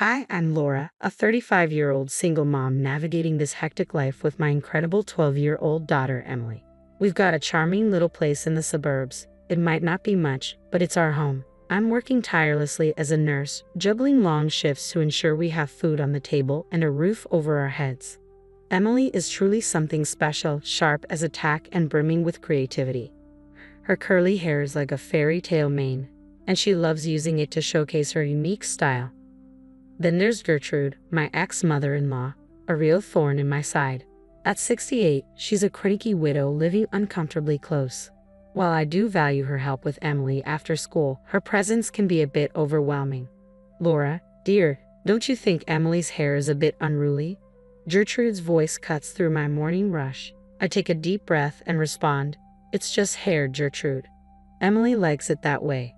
Hi, I'm Laura, a 35-year-old single mom navigating this hectic life with my incredible 12-year-old daughter, Emily. We've got a charming little place in the suburbs. It might not be much, but it's our home. I'm working tirelessly as a nurse, juggling long shifts to ensure we have food on the table and a roof over our heads. Emily is truly something special, sharp as a tack and brimming with creativity. Her curly hair is like a fairy tale mane, and she loves using it to showcase her unique style. Then there's Gertrude, my ex-mother-in-law, a real thorn in my side. At 68, she's a cranky widow living uncomfortably close. While I do value her help with Emily after school, her presence can be a bit overwhelming. Laura, dear, don't you think Emily's hair is a bit unruly? Gertrude's voice cuts through my morning rush. I take a deep breath and respond, it's just hair, Gertrude. Emily likes it that way.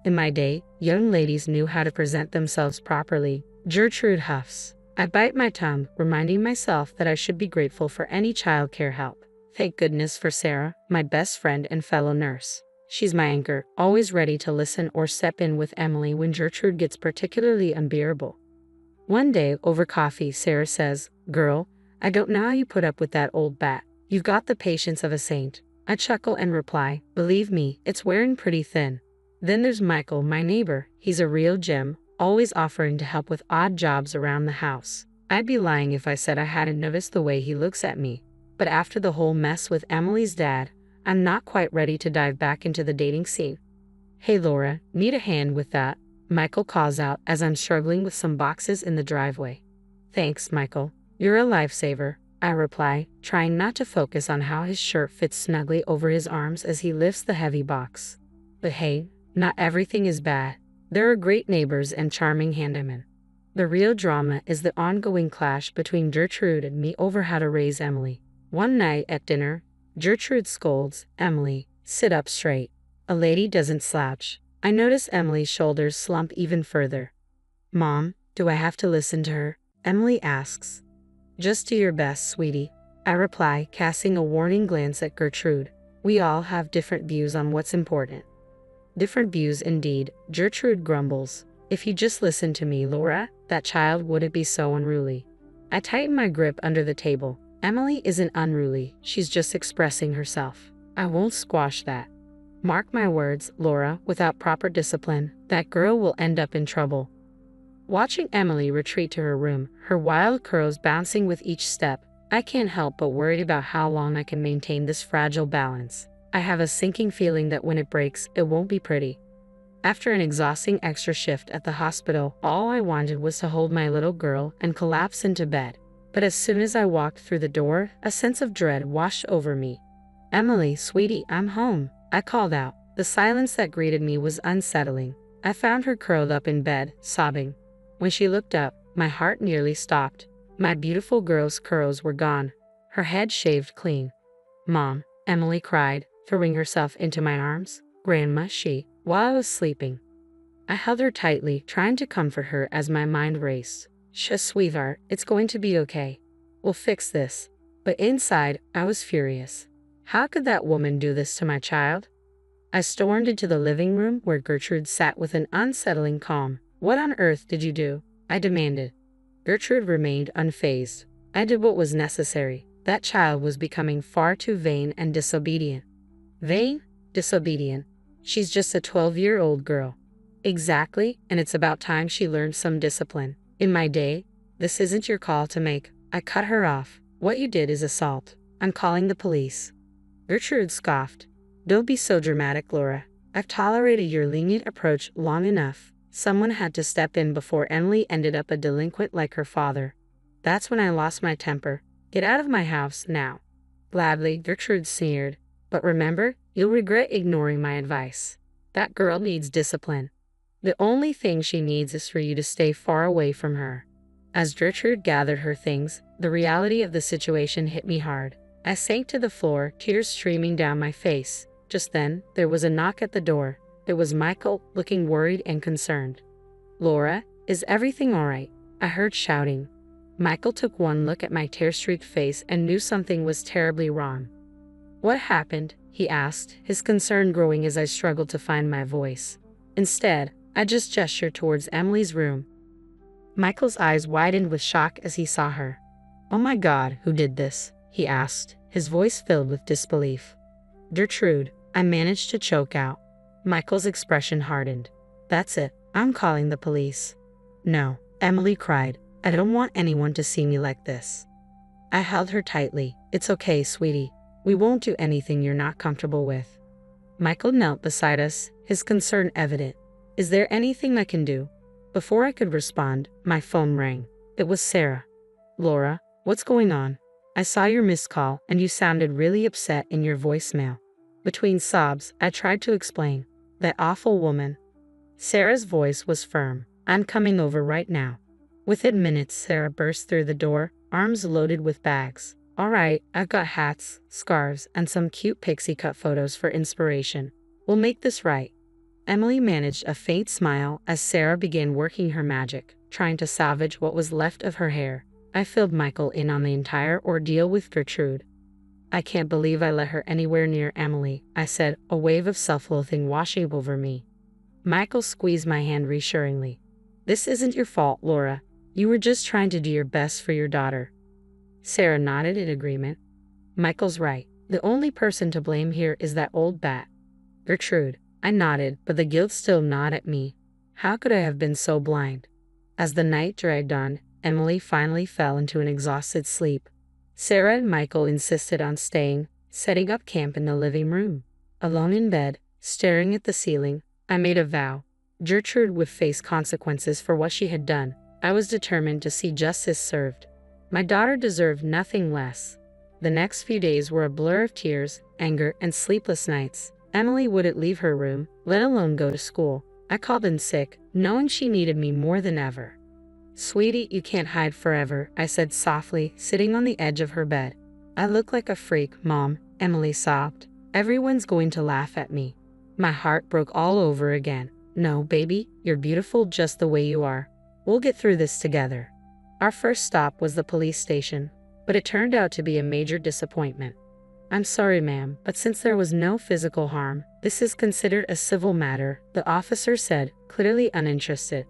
In my day, young ladies knew how to present themselves properly. Gertrude huffs. I bite my tongue, reminding myself that I should be grateful for any childcare help. Thank goodness for Sarah, my best friend and fellow nurse. She's my anchor, always ready to listen or step in with Emily when Gertrude gets particularly unbearable. One day, over coffee, Sarah says, "Girl, I don't know how you put up with that old bat. You've got the patience of a saint." I chuckle and reply, "Believe me, it's wearing pretty thin." Then there's Michael, my neighbor. He's a real gem, always offering to help with odd jobs around the house. I'd be lying if I said I hadn't noticed the way he looks at me. But after the whole mess with Emily's dad, I'm not quite ready to dive back into the dating scene. "Hey Laura, need a hand with that?" Michael calls out as I'm struggling with some boxes in the driveway. "Thanks, Michael. You're a lifesaver," I reply, trying not to focus on how his shirt fits snugly over his arms as he lifts the heavy box. But hey, not everything is bad. There are great neighbors and charming handymen. The real drama is the ongoing clash between Gertrude and me over how to raise Emily. One night at dinner, Gertrude scolds, "Emily, sit up straight. A lady doesn't slouch." I notice Emily's shoulders slump even further. "Mom, do I have to listen to her?" Emily asks. "Just do your best, sweetie," I reply, casting a warning glance at Gertrude. We all have different views on what's important. Different views indeed, Gertrude grumbles. "If you just listened to me, Laura, that child wouldn't be so unruly." I tighten my grip under the table. Emily isn't unruly, she's just expressing herself. I won't squash that. Mark my words, Laura, without proper discipline, that girl will end up in trouble. Watching Emily retreat to her room, her wild curls bouncing with each step, I can't help but worry about how long I can maintain this fragile balance. I have a sinking feeling that when it breaks, it won't be pretty. After an exhausting extra shift at the hospital, all I wanted was to hold my little girl and collapse into bed. But as soon as I walked through the door, a sense of dread washed over me. "Emily, sweetie, I'm home," I called out. The silence that greeted me was unsettling. I found her curled up in bed, sobbing. When she looked up, my heart nearly stopped. My beautiful girl's curls were gone, her head shaved clean. "Mom," Emily cried, throwing herself into my arms. "Grandma," while I was sleeping. I held her tightly, trying to comfort her as my mind raced. "Shush, sweetheart, it's going to be okay. We'll fix this." But inside, I was furious. How could that woman do this to my child? I stormed into the living room where Gertrude sat with an unsettling calm. "What on earth did you do?" I demanded. Gertrude remained unfazed. "I did what was necessary. That child was becoming far too vain and disobedient." "Vain? Disobedient? She's just a 12-year-old girl." "Exactly, and it's about time she learned some discipline. In my day, this isn't your call to make." I cut her off. "What you did is assault. I'm calling the police." Gertrude scoffed. "Don't be so dramatic, Laura. I've tolerated your lenient approach long enough. Someone had to step in before Emily ended up a delinquent like her father. That's when I lost my temper. Get out of my house now." Gladly, Gertrude sneered. "But remember, you'll regret ignoring my advice. That girl needs discipline. The only thing she needs is for you to stay far away from her." As Gertrude gathered her things, the reality of the situation hit me hard. I sank to the floor, tears streaming down my face. Just then, there was a knock at the door. It was Michael, looking worried and concerned. "Laura, is everything all right?" I heard shouting. Michael took one look at my tear-streaked face and knew something was terribly wrong. "What happened?" he asked, his concern growing as I struggled to find my voice. Instead, I just gestured towards Emily's room. Michael's eyes widened with shock as he saw her. "Oh my God, who did this?" he asked, his voice filled with disbelief. "Gertrude," I managed to choke out. Michael's expression hardened. "That's it. I'm calling the police." "No," Emily cried. "I don't want anyone to see me like this." I held her tightly. "It's okay, sweetie. We won't do anything you're not comfortable with." Michael knelt beside us, his concern evident. "Is there anything I can do?" Before I could respond, my phone rang. It was Sarah. "Laura, what's going on? I saw your missed call and you sounded really upset in your voicemail." Between sobs, I tried to explain. "That awful woman." Sarah's voice was firm. "I'm coming over right now." Within minutes, Sarah burst through the door, arms loaded with bags. "All right, I've got hats, scarves, and some cute pixie cut photos for inspiration. We'll make this right." Emily managed a faint smile as Sarah began working her magic, trying to salvage what was left of her hair. I filled Michael in on the entire ordeal with Gertrude. "I can't believe I let her anywhere near Emily," I said, a wave of self-loathing washing over me. Michael squeezed my hand reassuringly. "This isn't your fault, Laura. You were just trying to do your best for your daughter." Sarah nodded in agreement. "Michael's right. The only person to blame here is that old bat." "Gertrude." I nodded, but the guilt still gnawed at me. How could I have been so blind? As the night dragged on, Emily finally fell into an exhausted sleep. Sarah and Michael insisted on staying, setting up camp in the living room. Alone in bed, staring at the ceiling, I made a vow. Gertrude would face consequences for what she had done. I was determined to see justice served. My daughter deserved nothing less. The next few days were a blur of tears, anger, and sleepless nights. Emily wouldn't leave her room, let alone go to school. I called in sick, knowing she needed me more than ever. "Sweetie, you can't hide forever," I said softly, sitting on the edge of her bed. "I look like a freak, Mom," Emily sobbed. "Everyone's going to laugh at me." My heart broke all over again. "No, baby, you're beautiful just the way you are. We'll get through this together." Our first stop was the police station, but it turned out to be a major disappointment. "I'm sorry, ma'am, but since there was no physical harm, this is considered a civil matter," the officer said, clearly uninterested.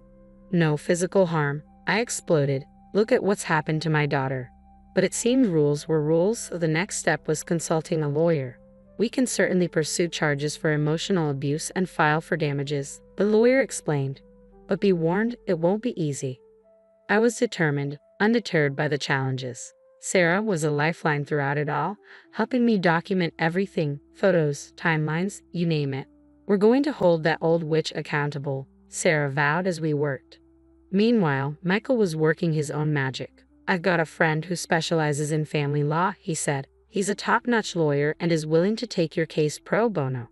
"No physical harm," I exploded. "Look at what's happened to my daughter." But it seemed rules were rules, so the next step was consulting a lawyer. "We can certainly pursue charges for emotional abuse and file for damages," the lawyer explained. "But be warned, it won't be easy." I was determined, undeterred by the challenges. Sarah was a lifeline throughout it all, helping me document everything, photos, timelines, you name it. "We're going to hold that old witch accountable," Sarah vowed as we worked. Meanwhile, Michael was working his own magic. "I've got a friend who specializes in family law," he said. "He's a top-notch lawyer and is willing to take your case pro bono."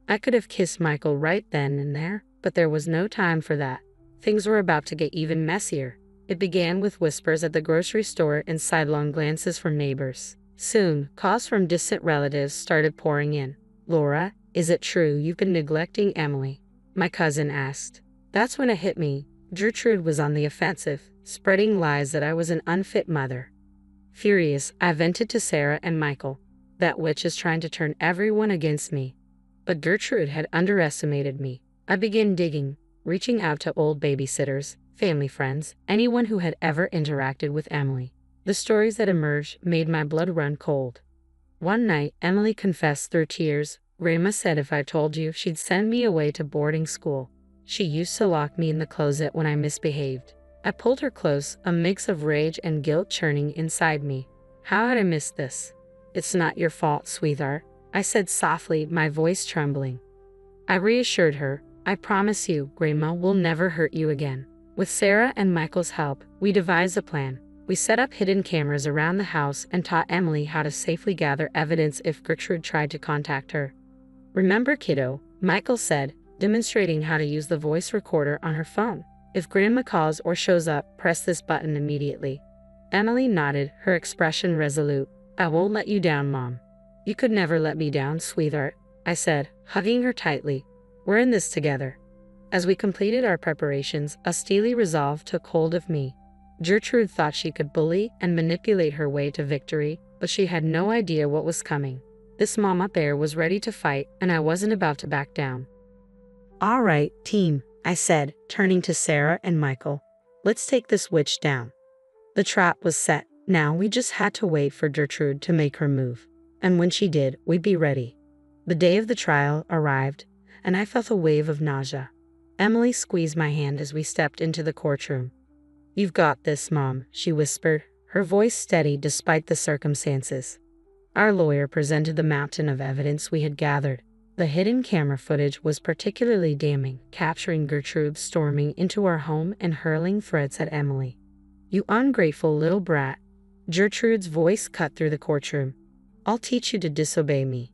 I could have kissed Michael right then and there, but there was no time for that. Things were about to get even messier. It began with whispers at the grocery store and sidelong glances from neighbors. Soon, calls from distant relatives started pouring in. "Laura, is it true you've been neglecting Emily?" my cousin asked. That's when it hit me. Gertrude was on the offensive, spreading lies that I was an unfit mother. Furious, I vented to Sarah and Michael. "That witch is trying to turn everyone against me." But Gertrude had underestimated me. I began digging, reaching out to old babysitters, family friends, anyone who had ever interacted with Emily. The stories that emerged made my blood run cold. One night, Emily confessed through tears. "Rama said if I told you, she'd send me away to boarding school. She used to lock me in the closet when I misbehaved." I pulled her close, a mix of rage and guilt churning inside me. How had I missed this? "It's not your fault, sweetheart," I said softly, my voice trembling. I reassured her. "I promise you, Grandma will never hurt you again." With Sarah and Michael's help, we devised a plan. We set up hidden cameras around the house and taught Emily how to safely gather evidence if Gertrude tried to contact her. "Remember, kiddo," Michael said, demonstrating how to use the voice recorder on her phone. "If Grandma calls or shows up, press this button immediately." Emily nodded, her expression resolute. "I won't let you down, Mom." "You could never let me down, sweetheart," I said, hugging her tightly. "We're in this together." As we completed our preparations, a steely resolve took hold of me. Gertrude thought she could bully and manipulate her way to victory, but she had no idea what was coming. This mama bear was ready to fight, and I wasn't about to back down. "All right, team," I said, turning to Sarah and Michael. Let's take this witch down. The trap was set. Now we just had to wait for Gertrude to make her move. And when she did, we'd be ready. The day of the trial arrived, and I felt a wave of nausea. Emily squeezed my hand as we stepped into the courtroom. "You've got this, Mom," she whispered, her voice steady despite the circumstances. Our lawyer presented the mountain of evidence we had gathered. The hidden camera footage was particularly damning, capturing Gertrude storming into our home and hurling threats at Emily. "You ungrateful little brat." Gertrude's voice cut through the courtroom. "I'll teach you to disobey me."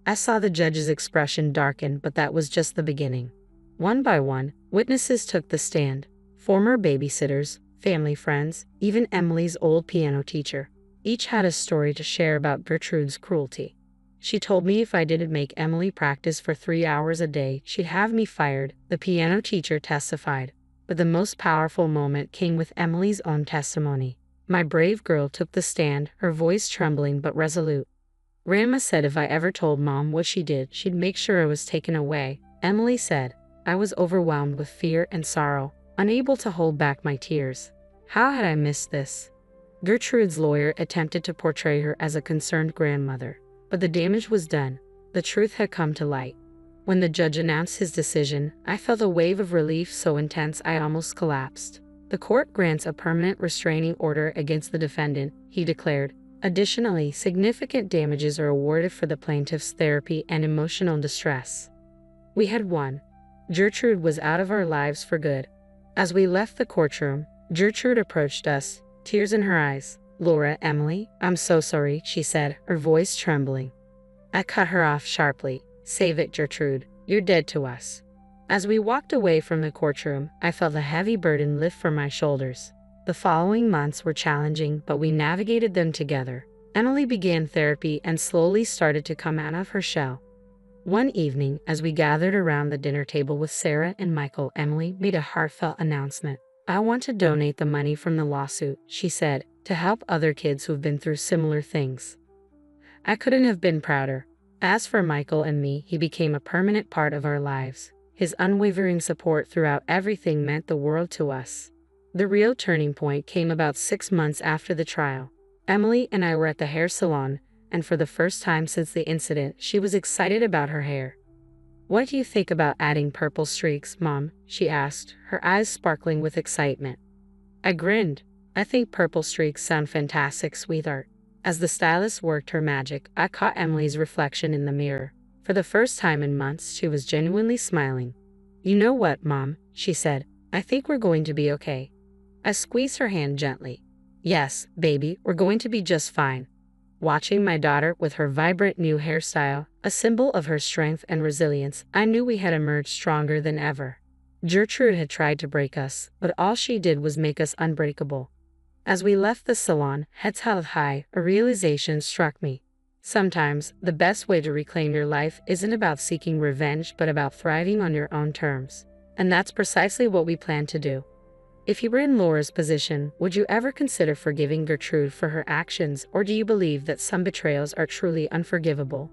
I saw the judge's expression darken, but that was just the beginning. One by one, witnesses took the stand. Former babysitters, family friends, even Emily's old piano teacher. Each had a story to share about Gertrude's cruelty. She told me if I didn't make Emily practice for 3 hours a day, she'd have me fired, the piano teacher testified. But the most powerful moment came with Emily's own testimony. My brave girl took the stand, her voice trembling but resolute. "Grandma said if I ever told Mom what she did, she'd make sure it was taken away," Emily said. I was overwhelmed with fear and sorrow, unable to hold back my tears. How had I missed this? Gertrude's lawyer attempted to portray her as a concerned grandmother, but the damage was done. The truth had come to light. When the judge announced his decision, I felt a wave of relief so intense I almost collapsed. "The court grants a permanent restraining order against the defendant," he declared. "Additionally, significant damages are awarded for the plaintiff's therapy and emotional distress." We had won. Gertrude was out of our lives for good. As we left the courtroom, Gertrude approached us, tears in her eyes. "Laura, Emily, I'm so sorry," she said, her voice trembling. I cut her off sharply. "Save it, Gertrude. You're dead to us." As we walked away from the courtroom, I felt a heavy burden lift from my shoulders. The following months were challenging, but we navigated them together. Emily began therapy and slowly started to come out of her shell. One evening, as we gathered around the dinner table with Sarah and Michael, Emily made a heartfelt announcement. "I want to donate the money from the lawsuit," she said, "to help other kids who've been through similar things." I couldn't have been prouder. As for Michael and me, he became a permanent part of our lives. His unwavering support throughout everything meant the world to us. The real turning point came about 6 months after the trial. Emily and I were at the hair salon, and for the first time since the incident, she was excited about her hair. "What do you think about adding purple streaks, Mom?" she asked, her eyes sparkling with excitement. I grinned. "I think purple streaks sound fantastic, sweetheart." As the stylist worked her magic, I caught Emily's reflection in the mirror. For the first time in months, she was genuinely smiling. "You know what, Mom?" she said. "I think we're going to be okay." I squeezed her hand gently. "Yes, baby, we're going to be just fine." Watching my daughter with her vibrant new hairstyle, a symbol of her strength and resilience, I knew we had emerged stronger than ever. Gertrude had tried to break us, but all she did was make us unbreakable. As we left the salon, heads held high, a realization struck me. Sometimes, the best way to reclaim your life isn't about seeking revenge but about thriving on your own terms. And that's precisely what we plan to do. If you were in Laura's position, would you ever consider forgiving Gertrude for her actions, or do you believe that some betrayals are truly unforgivable?